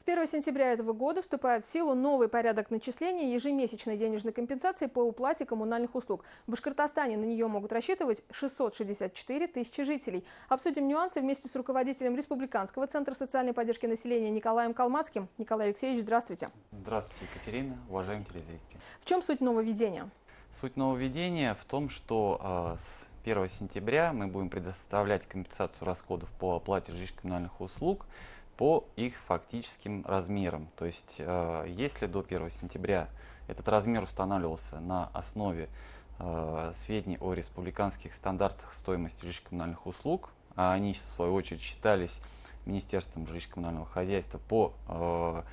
1 сентября этого года вступает в силу новый порядок начисления ежемесячной денежной компенсации по уплате коммунальных услуг. В Башкортостане на нее могут рассчитывать 664 тысячи жителей. Обсудим нюансы вместе с руководителем Республиканского центра социальной поддержки населения Николаем Калмацким. Николай Алексеевич, здравствуйте. Здравствуйте, Екатерина, уважаемые телезрители. В чем суть нововведения? Суть нововведения в том, что с 1 сентября мы будем предоставлять компенсацию расходов по оплате жилищно-коммунальных услуг по их фактическим размерам. То есть, если до 1 сентября этот размер устанавливался на основе сведений о республиканских стандартах стоимости жилищно-коммунальных услуг, а они, в свою очередь, считались Министерством жилищно-коммунального хозяйства по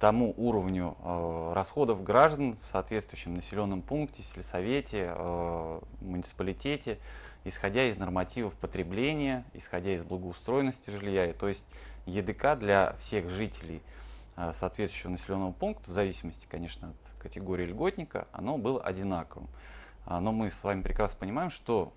тому уровню расходов граждан в соответствующем населенном пункте, сельсовете, муниципалитете, исходя из нормативов потребления, исходя из благоустроенности жилья. То есть ЕДК для всех жителей соответствующего населенного пункта, в зависимости, конечно, от категории льготника, оно было одинаковым. Но мы с вами прекрасно понимаем, что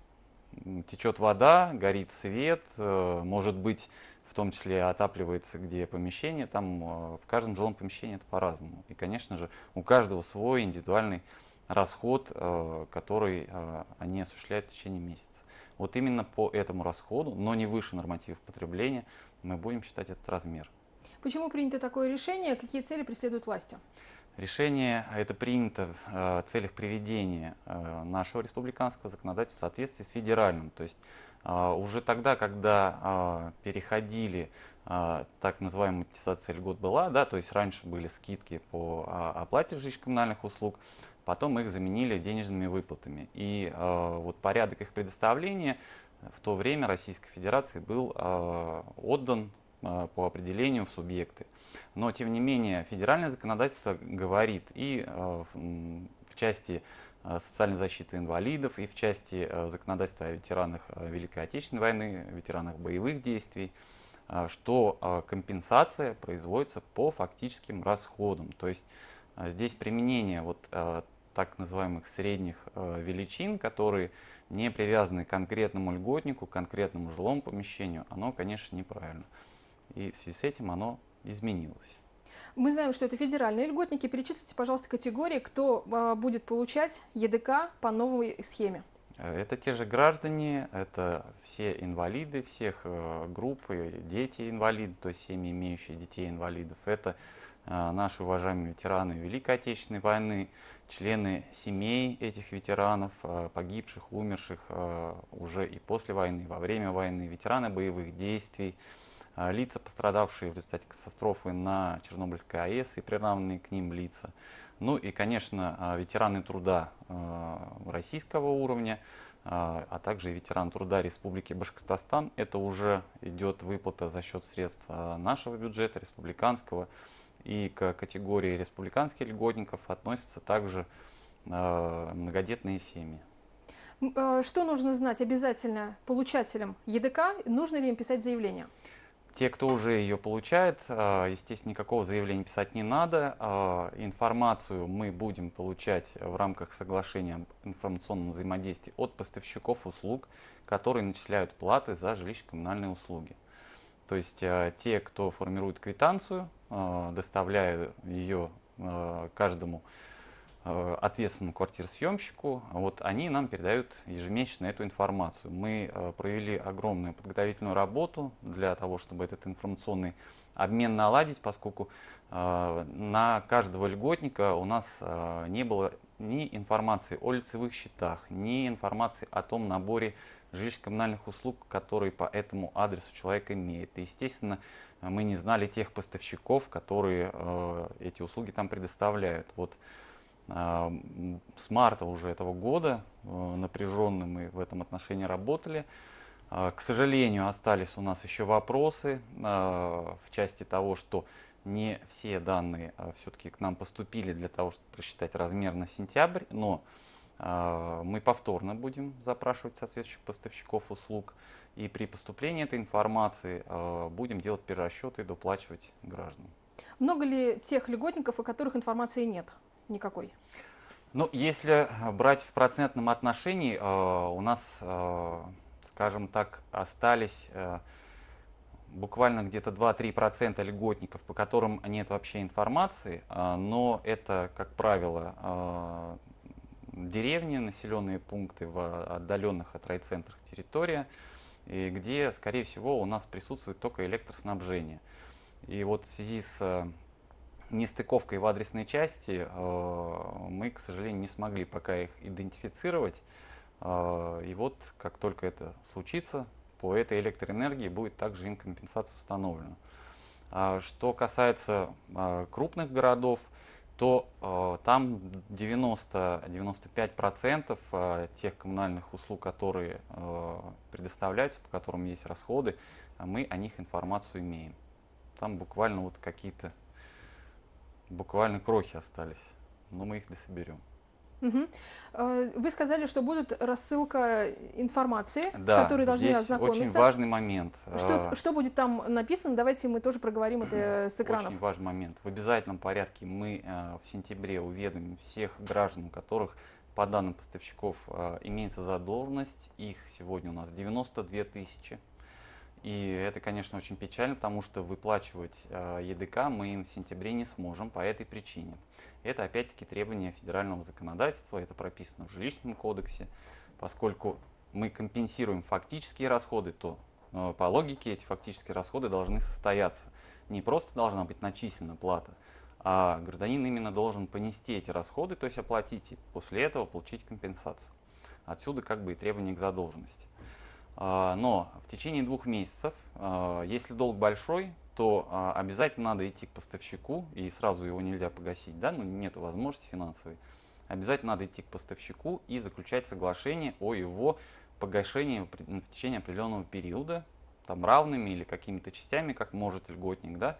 течет вода, горит свет, может быть, в том числе отапливается где помещение, там в каждом жилом помещении это по-разному. И, конечно же, у каждого свой индивидуальный расход, который они осуществляют в течение месяца. Вот именно по этому расходу, но не выше нормативов потребления, мы будем считать этот размер. Почему принято такое решение? Какие цели преследуют власти? Решение это принято в целях приведения нашего республиканского законодательства в соответствии с федеральным. То есть уже тогда, когда переходили, так называемая монетизация льгот была, да, то есть раньше были скидки по оплате жилищно-коммунальных услуг, потом их заменили денежными выплатами. И вот порядок их предоставления в то время Российской Федерации был отдан по определению в субъекты. Но, тем не менее, федеральное законодательство говорит и в части социальной защиты инвалидов, и в части законодательства о ветеранах Великой Отечественной войны, ветеранах боевых действий, что компенсация производится по фактическим расходам. То есть здесь применение вот так называемых средних величин, которые не привязаны к конкретному льготнику, к конкретному жилому помещению, оно, конечно, неправильно. И в связи с этим оно изменилось. Мы знаем, что это федеральные льготники. Перечислите, пожалуйста, категории, кто будет получать ЕДК по новой схеме. Это те же граждане, это все инвалиды всех групп, дети инвалиды, то есть семьи, имеющие детей инвалидов. Это наши уважаемые ветераны Великой Отечественной войны, члены семей этих ветеранов, погибших, умерших уже и после войны, во время войны, ветераны боевых действий, лица, пострадавшие в результате катастрофы на Чернобыльской АЭС и приравненные к ним лица. Ну и, конечно, ветераны труда российского уровня, а также ветеран труда Республики Башкортостан. Это уже идет выплата за счет средств нашего бюджета, республиканского. И к категории республиканских льготников относятся также многодетные семьи. Что нужно знать обязательно получателям ЕДК? Нужно ли им писать заявление? Те, кто уже ее получает, естественно, никакого заявления писать не надо. Информацию мы будем получать в рамках соглашения об информационном взаимодействии от поставщиков услуг, которые начисляют платы за жилищно-коммунальные услуги. То есть те, кто формирует квитанцию, доставляя ее каждому ответственному квартиросъемщику, вот они нам передают ежемесячно эту информацию. Мы провели огромную подготовительную работу для того, чтобы этот информационный обмен наладить, поскольку на каждого льготника у нас не было ни информации о лицевых счетах, ни информации о том наборе жилищно-коммунальных услуг, которые по этому адресу человек имеет. И, естественно, мы не знали тех поставщиков, которые эти услуги там предоставляют. Вот с марта уже этого года напряженно мы в этом отношении работали. К сожалению, остались у нас еще вопросы в части того, что не все данные все-таки к нам поступили для того, чтобы просчитать размер на сентябрь, но мы повторно будем запрашивать соответствующих поставщиков услуг, и при поступлении этой информации будем делать перерасчеты и доплачивать гражданам. Много ли тех льготников, о которых информации нет? Никакой. Ну, если брать в процентном отношении, у нас, скажем так, остались буквально где-то 2-3% льготников, по которым нет вообще информации, но это, как правило, деревни, населенные пункты в отдаленных от райцентрах территория, и где, скорее всего, у нас присутствует только электроснабжение. И вот в связи с нестыковкой в адресной части мы, к сожалению, не смогли пока их идентифицировать. И вот как только это случится, по этой электроэнергии будет также им компенсация установлена. Что касается крупных городов, то там 90-95% тех коммунальных услуг, которые предоставляются, по которым есть расходы, мы о них информацию имеем. Там буквально вот какие-то крохи остались, но мы их дособерем. Мгм. Вы сказали, что будет рассылка информации, с Да, которой должны здесь ознакомиться. очень важный момент. Что будет там написано? Давайте мы тоже проговорим это с экранов. Очень важный момент. В обязательном порядке мы в сентябре уведомим всех граждан, у которых по данным поставщиков имеется задолженность. Их сегодня у нас 92 тысячи. И это, конечно, очень печально, потому что выплачивать ЕДК мы им в сентябре не сможем по этой причине. Это опять-таки требование федерального законодательства, это прописано в жилищном кодексе. Поскольку мы компенсируем фактические расходы, то по логике эти фактические расходы должны состояться. Не просто должна быть начислена плата, а гражданин именно должен понести эти расходы, то есть оплатить и после этого получить компенсацию. Отсюда как бы и требование к задолженности. Но в течение 2 месяцев, если долг большой, то обязательно надо идти к поставщику, и сразу его нельзя погасить, да, ну, нет возможности финансовой. Обязательно надо идти к поставщику и заключать соглашение о его погашении в течение определенного периода, там равными или какими-то частями, как может льготник, да,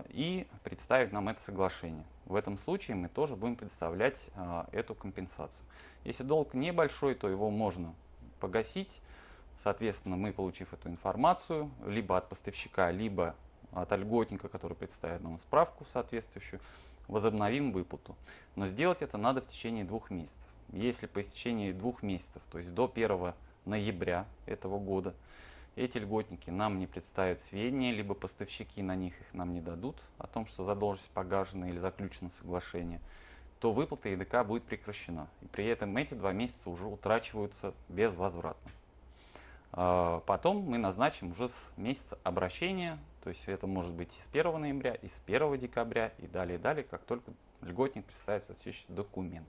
и представить нам это соглашение. В этом случае мы тоже будем предоставлять эту компенсацию. Если долг небольшой, то его можно погасить. Соответственно, мы, получив эту информацию, либо от поставщика, либо от льготника, который представит нам справку соответствующую, возобновим выплату. Но сделать это надо в течение 2 месяцев. Если по истечении 2 месяцев, то есть до 1 ноября этого года, эти льготники нам не представят сведения, либо поставщики на них их нам не дадут о том, что задолженность погашена или заключено соглашение, то выплата ЕДК будет прекращена. И при этом эти 2 месяца уже утрачиваются безвозвратно. Потом мы назначим уже с месяца обращения, то есть это может быть и с 1 ноября, и с 1 декабря, и далее, как только льготник представит соответствующий документ.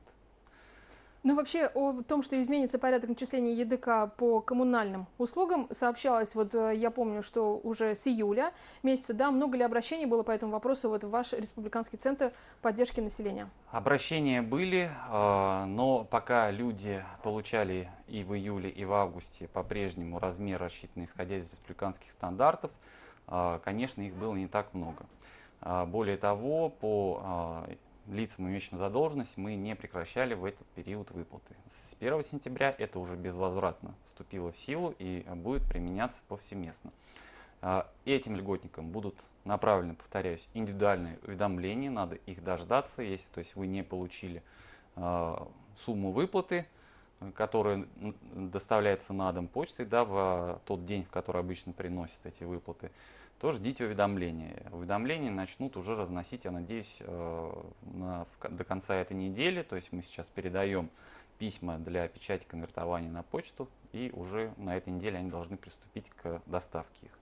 Ну, вообще, о том, что изменится порядок начисления ЕДК по коммунальным услугам, сообщалось, вот я помню, что уже с июля месяца, да, много ли обращений было по этому вопросу вот в ваш Республиканский центр поддержки населения? Обращения были, но пока люди получали и в июле, и в августе по-прежнему размер, рассчитанный исходя из республиканских стандартов, конечно, их было не так много. Более того, по лицам, имеющим задолженность, мы не прекращали в этот период выплаты. С 1 сентября это уже безвозвратно вступило в силу и будет применяться повсеместно. Этим льготникам будут направлены, повторяюсь, индивидуальные уведомления, надо их дождаться, если то есть вы не получили сумму выплаты, которая доставляется на дом почтой, да, в тот день, в который обычно приносят эти выплаты, то ждите уведомления. Уведомления начнут уже разносить, я надеюсь, до конца этой недели. То есть мы сейчас передаем письма для печати конвертования на почту, и уже на этой неделе они должны приступить к доставке их.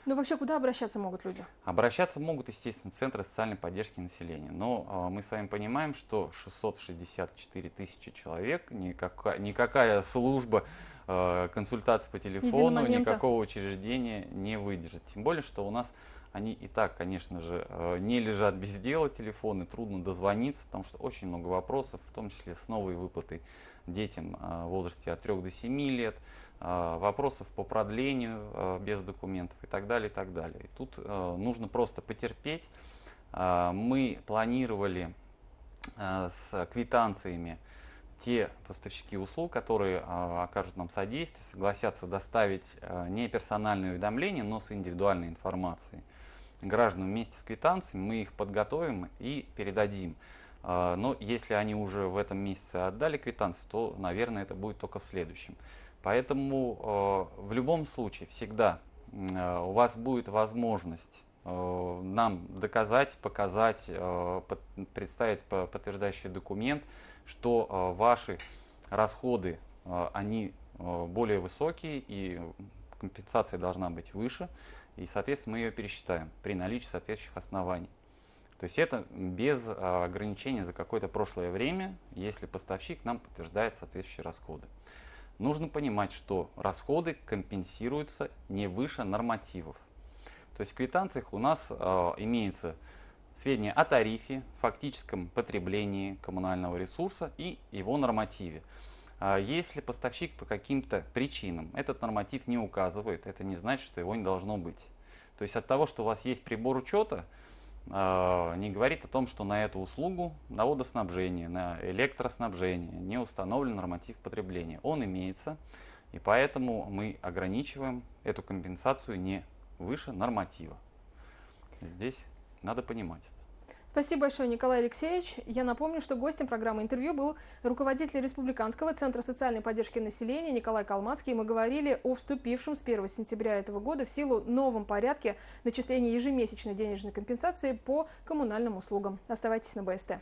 Ну, вообще, куда обращаться могут люди? Обращаться могут, естественно, центры социальной поддержки населения. Но мы с вами понимаем, что 664 тысячи человек, никакая служба консультации по телефону, никакого учреждения не выдержит. Тем более, что у нас они и так, конечно же, не лежат без дела, телефоны, трудно дозвониться, потому что очень много вопросов, в том числе с новой выплатой детям в возрасте от 3 до 7 лет, вопросов по продлению без документов и так далее, и так далее. И тут нужно просто потерпеть. Мы планировали с квитанциями те поставщики услуг, которые окажут нам содействие, согласятся доставить не персональные уведомления, но с индивидуальной информацией гражданам вместе с квитанциями, мы их подготовим и передадим. Но если они уже в этом месяце отдали квитанции, то, наверное, это будет только в следующем. Поэтому в любом случае всегда у вас будет возможность нам доказать, показать, представить подтверждающий документ, что ваши расходы, они более высокие и компенсация должна быть выше, и, соответственно, мы ее пересчитаем при наличии соответствующих оснований. То есть это без ограничения за какое-то прошлое время, если поставщик нам подтверждает соответствующие расходы. Нужно понимать, что расходы компенсируются не выше нормативов. То есть в квитанциях у нас имеется сведения о тарифе, фактическом потреблении коммунального ресурса и его нормативе. Если поставщик по каким-то причинам этот норматив не указывает, это не значит, что его не должно быть. То есть от того, что у вас есть прибор учета, не говорит о том, что на эту услугу, на водоснабжение, на электроснабжение не установлен норматив потребления. Он имеется, и поэтому мы ограничиваем эту компенсацию не выше норматива. Здесь надо понимать это. Спасибо большое, Николай Алексеевич. Я напомню, что гостем программы «Интервью» был руководитель Республиканского центра социальной поддержки населения Николай Калмацкий. Мы говорили о вступившем с 1 сентября этого года в силу новом порядке начисления ежемесячной денежной компенсации по коммунальным услугам. Оставайтесь на БСТ.